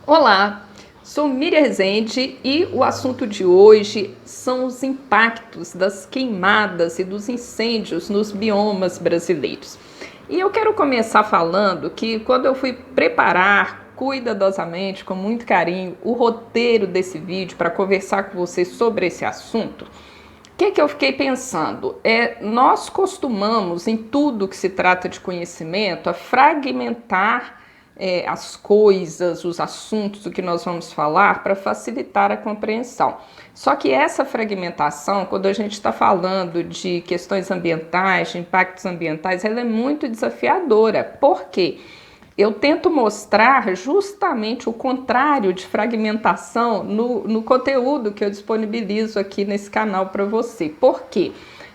Olá, sou Miriam Rezende e o assunto de hoje são os impactos das queimadas e dos incêndios nos biomas brasileiros. E eu quero começar falando que quando eu fui preparar cuidadosamente, com muito carinho, o roteiro desse vídeo para conversar com vocês sobre esse assunto, o que eu fiquei pensando? Nós costumamos, em tudo que se trata de conhecimento, a fragmentar as coisas, os assuntos, o que nós vamos falar, para facilitar a compreensão. Só que essa fragmentação, quando a gente está falando de questões ambientais, de impactos ambientais, ela é muito desafiadora. Por quê? Eu tento mostrar justamente o contrário de fragmentação no conteúdo que eu disponibilizo aqui nesse canal para você. Por quê?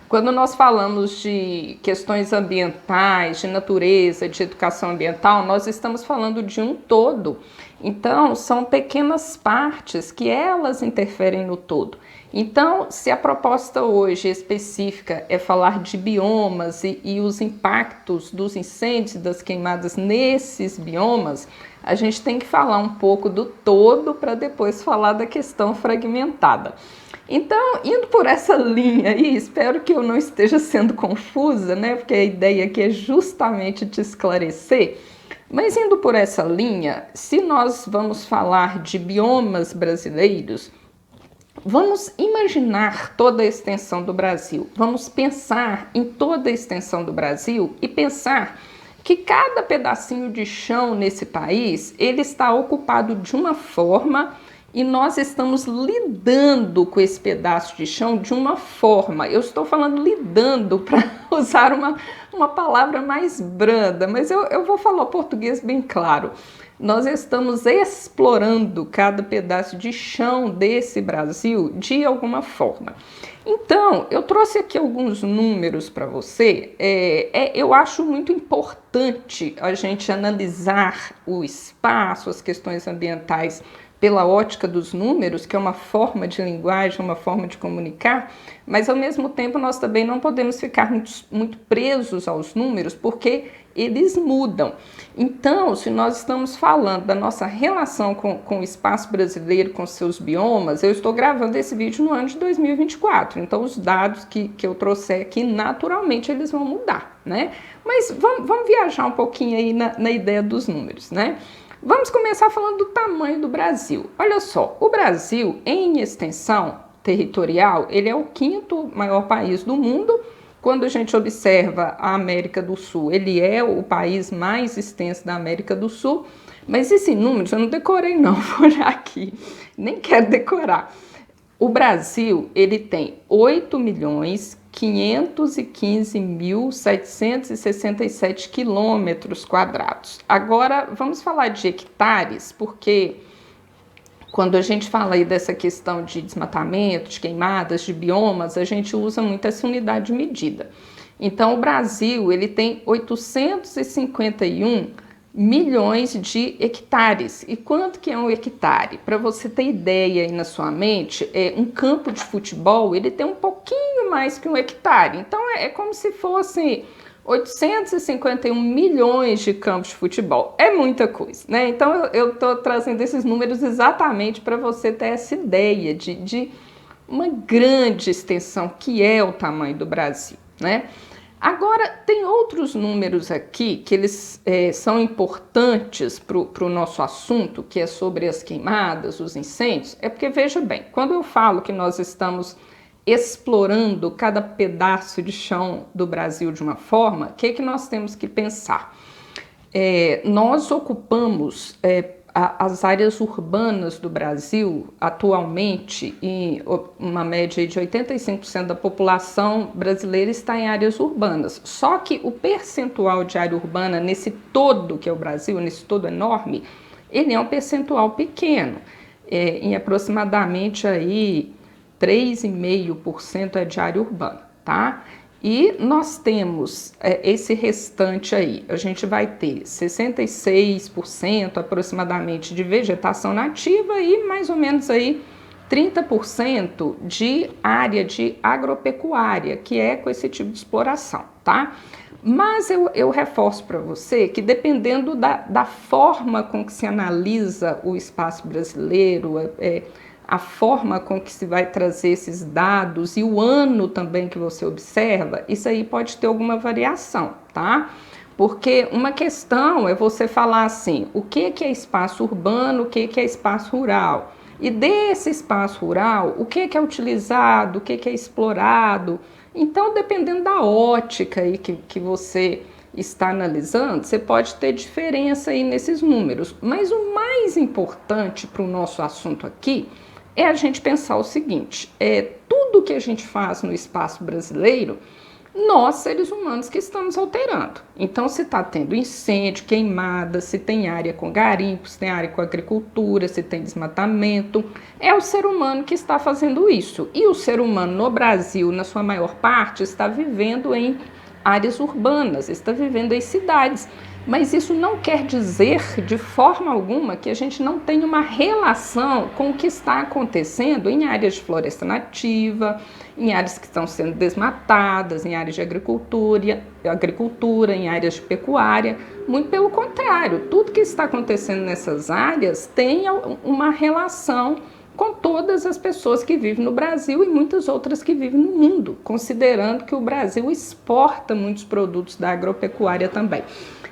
Quando nós falamos de questões ambientais, de natureza, de educação ambiental, nós estamos falando de um todo. Então, são pequenas partes que elas interferem no todo. Então, se a proposta hoje específica é falar de biomas e os impactos dos incêndios e das queimadas nesses biomas, a gente tem que falar um pouco do todo para depois falar da questão fragmentada. Então, indo por essa linha aí, espero que eu não esteja sendo confusa, né? Porque a ideia aqui é justamente te esclarecer. Mas indo por essa linha, se nós vamos falar de biomas brasileiros, vamos imaginar toda a extensão do Brasil. Vamos pensar em toda a extensão do Brasil e pensar que cada pedacinho de chão nesse país, ele está ocupado de uma forma e nós estamos lidando com esse pedaço de chão de uma forma. Eu estou falando lidando para usar uma palavra mais branda, mas eu vou falar o português bem claro. Nós estamos explorando cada pedaço de chão desse Brasil de alguma forma. Então, eu trouxe aqui alguns números para você. Eu acho muito importante a gente analisar o espaço, as questões ambientais, pela ótica dos números, que é uma forma de linguagem, uma forma de comunicar, mas ao mesmo tempo nós também não podemos ficar muito presos aos números, porque eles mudam. Então, se nós estamos falando da nossa relação com o espaço brasileiro, com seus biomas, eu estou gravando esse vídeo no ano de 2024, então os dados que eu trouxer aqui, naturalmente, eles vão mudar, né? Mas vamos viajar um pouquinho aí na ideia dos números, né? Vamos começar falando do tamanho do Brasil. Olha só, o Brasil, em extensão territorial, ele é o 5º maior país do mundo. Quando a gente observa a América do Sul, ele é o país mais extenso da América do Sul. Mas esse número, eu não decorei não, vou olhar aqui, nem quero decorar. O Brasil, ele tem 8.515.767 quilômetros quadrados. Agora, vamos falar de hectares, porque quando a gente fala aí dessa questão de desmatamento, de queimadas, de biomas, a gente usa muito essa unidade de medida. Então, o Brasil, ele tem 851 milhões de hectares. E quanto que é um hectare? Para você ter ideia aí na sua mente, um campo de futebol, ele tem um pouquinho mais que um hectare. Então, é como se fosse 851 milhões de campos de futebol. É muita coisa, né? Então, eu estou trazendo esses números exatamente para você ter essa ideia de uma grande extensão que é o tamanho do Brasil, né? Agora, tem outros números aqui que eles são importantes para o nosso assunto, que é sobre as queimadas, os incêndios. É porque, veja bem, quando eu falo que nós estamos explorando cada pedaço de chão do Brasil de uma forma, o que nós temos que pensar? Nós ocupamos as áreas urbanas do Brasil, atualmente, em uma média de 85% da população brasileira está em áreas urbanas. Só que o percentual de área urbana nesse todo que é o Brasil, nesse todo enorme, ele é um percentual pequeno, em aproximadamente aí 3,5% é de área urbana, tá? E nós temos esse restante aí, a gente vai ter 66% aproximadamente de vegetação nativa e mais ou menos aí 30% de área de agropecuária, que é com esse tipo de exploração, tá? Mas eu reforço para você que dependendo da forma com que se analisa o espaço brasileiro, a forma com que se vai trazer esses dados e o ano também que você observa, isso aí pode ter alguma variação, tá? Porque uma questão é você falar assim, o que é espaço urbano, o que é espaço rural? E desse espaço rural, o que é utilizado, o que é explorado? Então, dependendo da ótica aí que você está analisando, você pode ter diferença aí nesses números. Mas o mais importante para o nosso assunto aqui é a gente pensar o seguinte, tudo que a gente faz no espaço brasileiro, nós, seres humanos, que estamos alterando. Então, se está tendo incêndio, queimada, se tem área com garimpo, se tem área com agricultura, se tem desmatamento, é o ser humano que está fazendo isso. E o ser humano no Brasil, na sua maior parte, está vivendo em áreas urbanas, está vivendo em cidades. Mas isso não quer dizer, de forma alguma, que a gente não tem uma relação com o que está acontecendo em áreas de floresta nativa, em áreas que estão sendo desmatadas, em áreas de agricultura, em áreas de pecuária. Muito pelo contrário, tudo que está acontecendo nessas áreas tem uma relação com todas as pessoas que vivem no Brasil e muitas outras que vivem no mundo, considerando que o Brasil exporta muitos produtos da agropecuária também.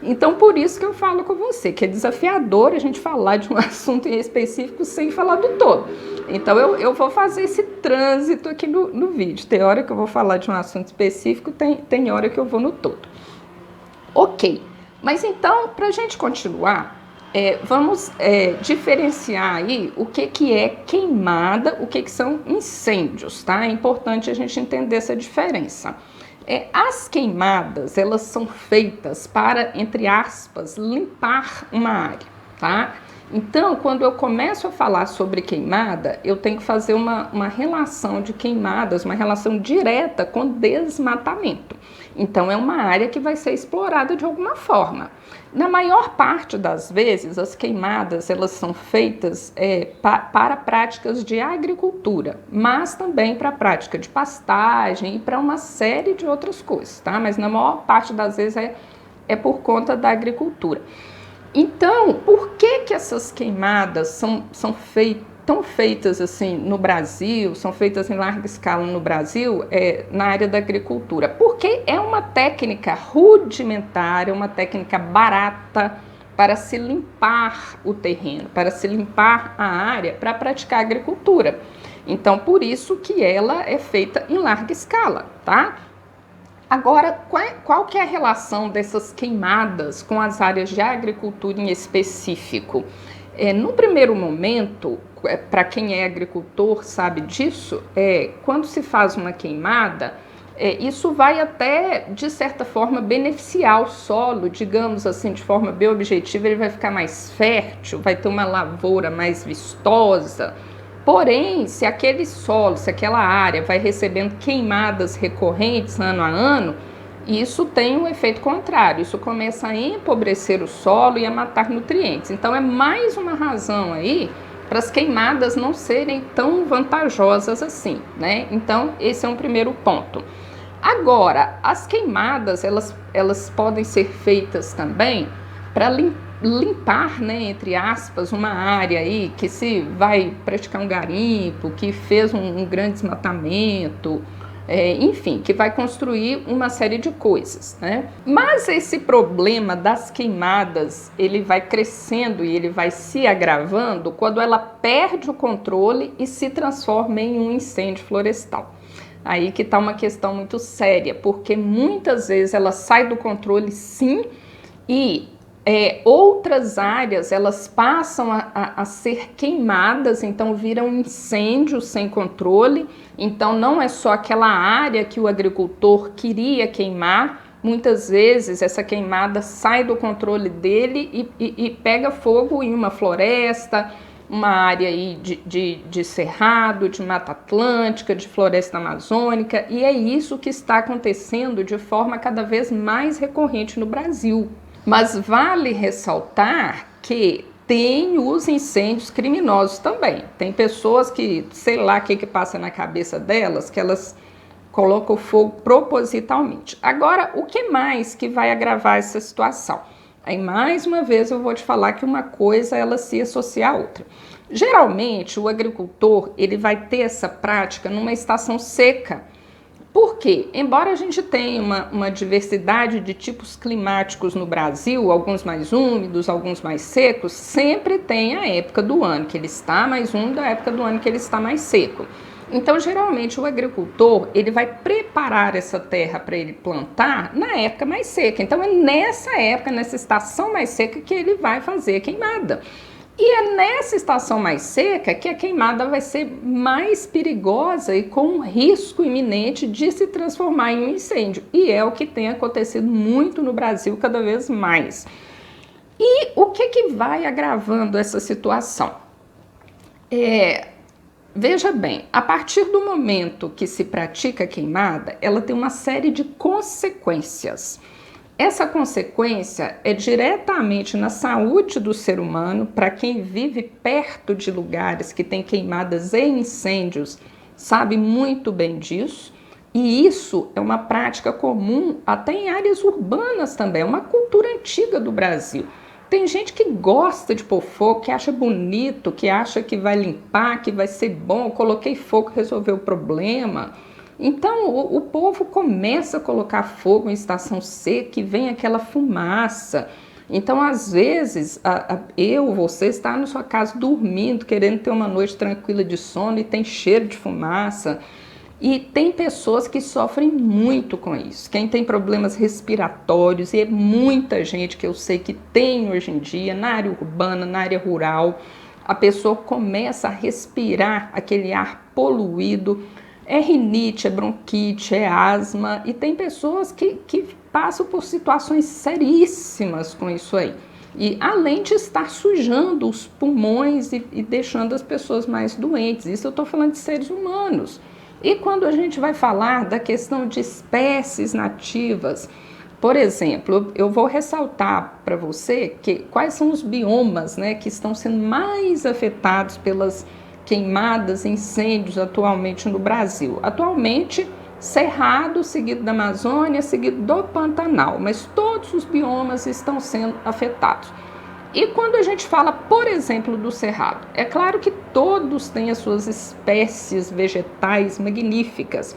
Então, por isso que eu falo com você, que é desafiador a gente falar de um assunto em específico sem falar do todo. Então, eu vou fazer esse trânsito aqui no vídeo. Tem hora que eu vou falar de um assunto específico, tem hora que eu vou no todo. Ok, mas então, para a gente continuar, vamos diferenciar aí o que é queimada, o que são incêndios, tá? É importante a gente entender essa diferença. As queimadas, elas são feitas para, entre aspas, limpar uma área, tá? Então, quando eu começo a falar sobre queimada, eu tenho que fazer uma relação de queimadas, uma relação direta com desmatamento. Então, é uma área que vai ser explorada de alguma forma. Na maior parte das vezes, as queimadas elas são feitas para práticas de agricultura, mas também para prática de pastagem e para uma série de outras coisas, tá? Mas na maior parte das vezes é por conta da agricultura. Então, por que essas queimadas são tão feitas assim no Brasil, são feitas em larga escala no Brasil, na área da agricultura? Porque é uma técnica rudimentar, é uma técnica barata para se limpar o terreno, para se limpar a área, para praticar agricultura. Então, por isso que ela é feita em larga escala, tá? Agora, qual que é a relação dessas queimadas com as áreas de agricultura em específico? No primeiro momento, para quem é agricultor sabe disso, quando se faz uma queimada, isso vai até, de certa forma, beneficiar o solo, digamos assim, de forma bem objetiva, ele vai ficar mais fértil, vai ter uma lavoura mais vistosa. Porém, se aquele solo, se aquela área vai recebendo queimadas recorrentes ano a ano, isso tem um efeito contrário, isso começa a empobrecer o solo e a matar nutrientes. Então, é mais uma razão aí para as queimadas não serem tão vantajosas assim, né? Então, esse é um primeiro ponto. Agora, as queimadas, elas podem ser feitas também para limpar, né, entre aspas, uma área aí que se vai praticar um garimpo, que fez um grande desmatamento, enfim, que vai construir uma série de coisas, né? Mas esse problema das queimadas, ele vai crescendo e ele vai se agravando quando ela perde o controle e se transforma em um incêndio florestal. Aí que está uma questão muito séria, porque muitas vezes ela sai do controle, sim, e outras áreas elas passam a ser queimadas, então viram incêndios sem controle. Então não é só aquela área que o agricultor queria queimar, muitas vezes essa queimada sai do controle dele e pega fogo em uma floresta, uma área aí de cerrado, de mata atlântica, de floresta amazônica, e é isso que está acontecendo de forma cada vez mais recorrente no Brasil. Mas vale ressaltar que tem os incêndios criminosos também. Tem pessoas que, sei lá o que passa na cabeça delas, que elas coloca o fogo propositalmente. Agora, o que mais que vai agravar essa situação? Aí, mais uma vez, eu vou te falar que uma coisa, ela se associa à outra. Geralmente, o agricultor, ele vai ter essa prática numa estação seca. Por quê? Embora a gente tenha uma diversidade de tipos climáticos no Brasil, alguns mais úmidos, alguns mais secos, sempre tem a época do ano que ele está mais úmido, a época do ano que ele está mais seco. Então, geralmente, o agricultor, ele vai preparar essa terra para ele plantar na época mais seca. Então, é nessa época, nessa estação mais seca, que ele vai fazer a queimada. E é nessa estação mais seca que a queimada vai ser mais perigosa e com um risco iminente de se transformar em um incêndio. E é o que tem acontecido muito no Brasil, cada vez mais. E o que vai agravando essa situação? Veja bem, a partir do momento que se pratica a queimada, ela tem uma série de consequências. Essa consequência é diretamente na saúde do ser humano. Para quem vive perto de lugares que tem queimadas e incêndios, sabe muito bem disso. E isso é uma prática comum até em áreas urbanas também, é uma cultura antiga do Brasil. Tem gente que gosta de pôr fogo, que acha bonito, que acha que vai limpar, que vai ser bom, coloquei fogo, resolveu o problema. Então, o povo começa a colocar fogo em estação seca e vem aquela fumaça. Então, às vezes, você está na sua casa dormindo, querendo ter uma noite tranquila de sono e tem cheiro de fumaça. E tem pessoas que sofrem muito com isso. Quem tem problemas respiratórios, e é muita gente que eu sei que tem hoje em dia, na área urbana, na área rural, a pessoa começa a respirar aquele ar poluído. É rinite, é bronquite, é asma, e tem pessoas que passam por situações seríssimas com isso aí. E além de estar sujando os pulmões e deixando as pessoas mais doentes, isso eu estou falando de seres humanos. E quando a gente vai falar da questão de espécies nativas, por exemplo, eu vou ressaltar para você quais são os biomas, né, que estão sendo mais afetados pelas queimadas, incêndios atualmente no Brasil. Atualmente, Cerrado, seguido da Amazônia, seguido do Pantanal, mas todos os biomas estão sendo afetados. E quando a gente fala, por exemplo, do Cerrado, é claro que todos têm as suas espécies vegetais magníficas,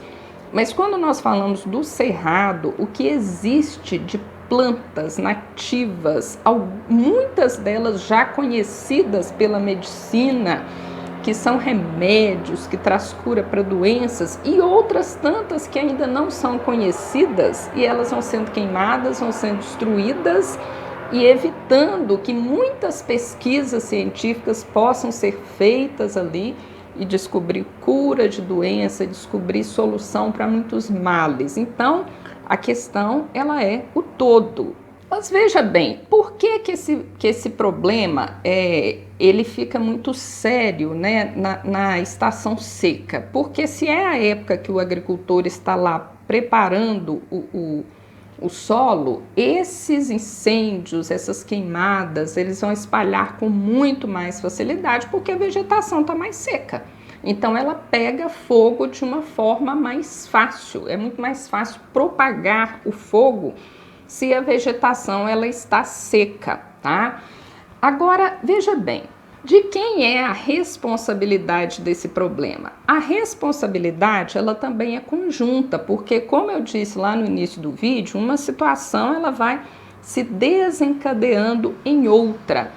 mas quando nós falamos do Cerrado, o que existe de plantas nativas, muitas delas já conhecidas pela medicina, que são remédios, que traz cura para doenças, e outras tantas que ainda não são conhecidas, e elas vão sendo queimadas, vão sendo destruídas, e evitando que muitas pesquisas científicas possam ser feitas ali e descobrir cura de doença, descobrir solução para muitos males. Então, a questão, ela é o todo. Mas veja bem, por que esse problema ele fica muito sério, né, na estação seca? Porque se é a época que o agricultor está lá preparando o solo, esses incêndios, essas queimadas, eles vão espalhar com muito mais facilidade porque a vegetação está mais seca. Então ela pega fogo de uma forma mais fácil, é muito mais fácil propagar o fogo se a vegetação ela está seca, tá? Agora, veja bem, de quem é a responsabilidade desse problema? A responsabilidade, ela também é conjunta, porque como eu disse lá no início do vídeo, uma situação ela vai se desencadeando em outra.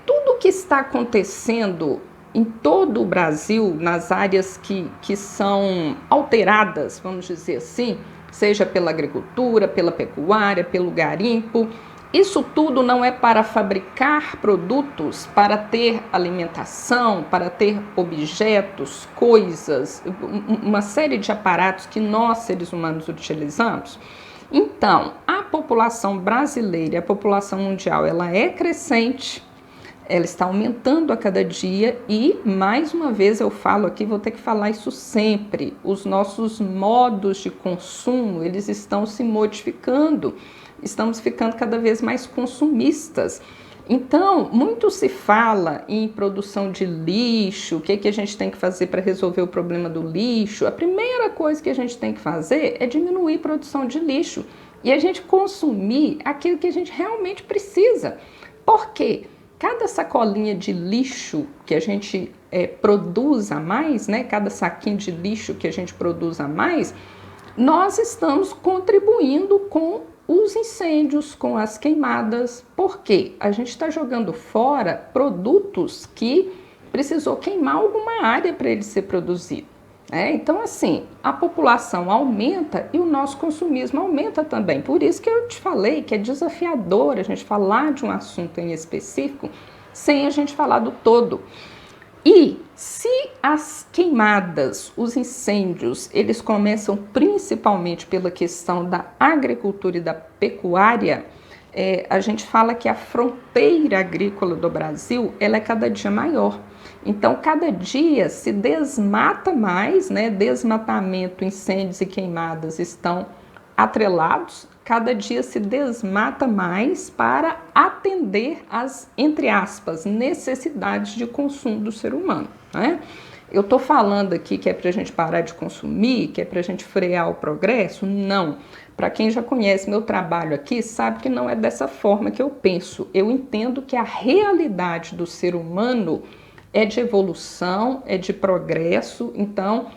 Tudo que está acontecendo em todo o Brasil, nas áreas que são alteradas, vamos dizer assim, seja pela agricultura, pela pecuária, pelo garimpo, isso tudo não é para fabricar produtos, para ter alimentação, para ter objetos, coisas, uma série de aparatos que nós, seres humanos, utilizamos. Então, a população brasileira e a população mundial, ela é crescente, ela está aumentando a cada dia e, mais uma vez eu falo aqui, vou ter que falar isso sempre, os nossos modos de consumo, eles estão se modificando, estamos ficando cada vez mais consumistas. Então, muito se fala em produção de lixo, o que a gente tem que fazer para resolver o problema do lixo. A primeira coisa que a gente tem que fazer é diminuir a produção de lixo e a gente consumir aquilo que a gente realmente precisa. Por quê? Cada sacolinha de lixo que a gente produz a mais, né? Cada saquinho de lixo que a gente produz a mais, nós estamos contribuindo com os incêndios, com as queimadas. Por quê? A gente está jogando fora produtos que precisou queimar alguma área para ele ser produzido. Então, assim, a população aumenta e o nosso consumismo aumenta também. Por isso que eu te falei que é desafiador a gente falar de um assunto em específico sem a gente falar do todo. E se as queimadas, os incêndios, eles começam principalmente pela questão da agricultura e da pecuária, a gente fala que a fronteira agrícola do Brasil, ela é cada dia maior. Então, cada dia se desmata mais, né? Desmatamento, incêndios e queimadas estão atrelados. Cada dia se desmata mais para atender às, entre aspas, necessidades de consumo do ser humano, né? Eu estou falando aqui que é para a gente parar de consumir, que é para a gente frear o progresso? Não. Para quem já conhece meu trabalho aqui, sabe que não é dessa forma que eu penso. Eu entendo que a realidade do ser humano é de evolução, é de progresso. Então,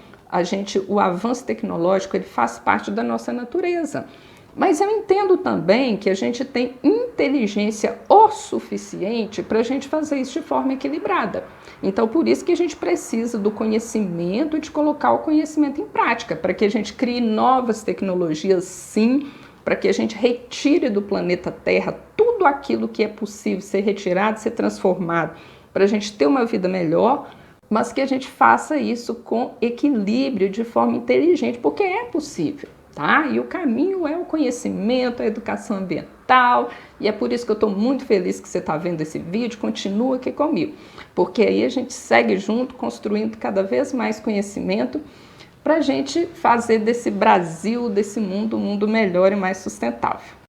o avanço tecnológico, ele faz parte da nossa natureza. Mas eu entendo também que a gente tem inteligência o suficiente para a gente fazer isso de forma equilibrada. Então, por isso que a gente precisa do conhecimento e de colocar o conhecimento em prática, para que a gente crie novas tecnologias, sim, para que a gente retire do planeta Terra tudo aquilo que é possível ser retirado, ser transformado, para a gente ter uma vida melhor, mas que a gente faça isso com equilíbrio, de forma inteligente, porque é possível. Tá? E o caminho é o conhecimento, a educação ambiental, e é por isso que eu estou muito feliz que você está vendo esse vídeo. Continua aqui comigo, porque aí a gente segue junto, construindo cada vez mais conhecimento para a gente fazer desse Brasil, desse mundo, um mundo melhor e mais sustentável.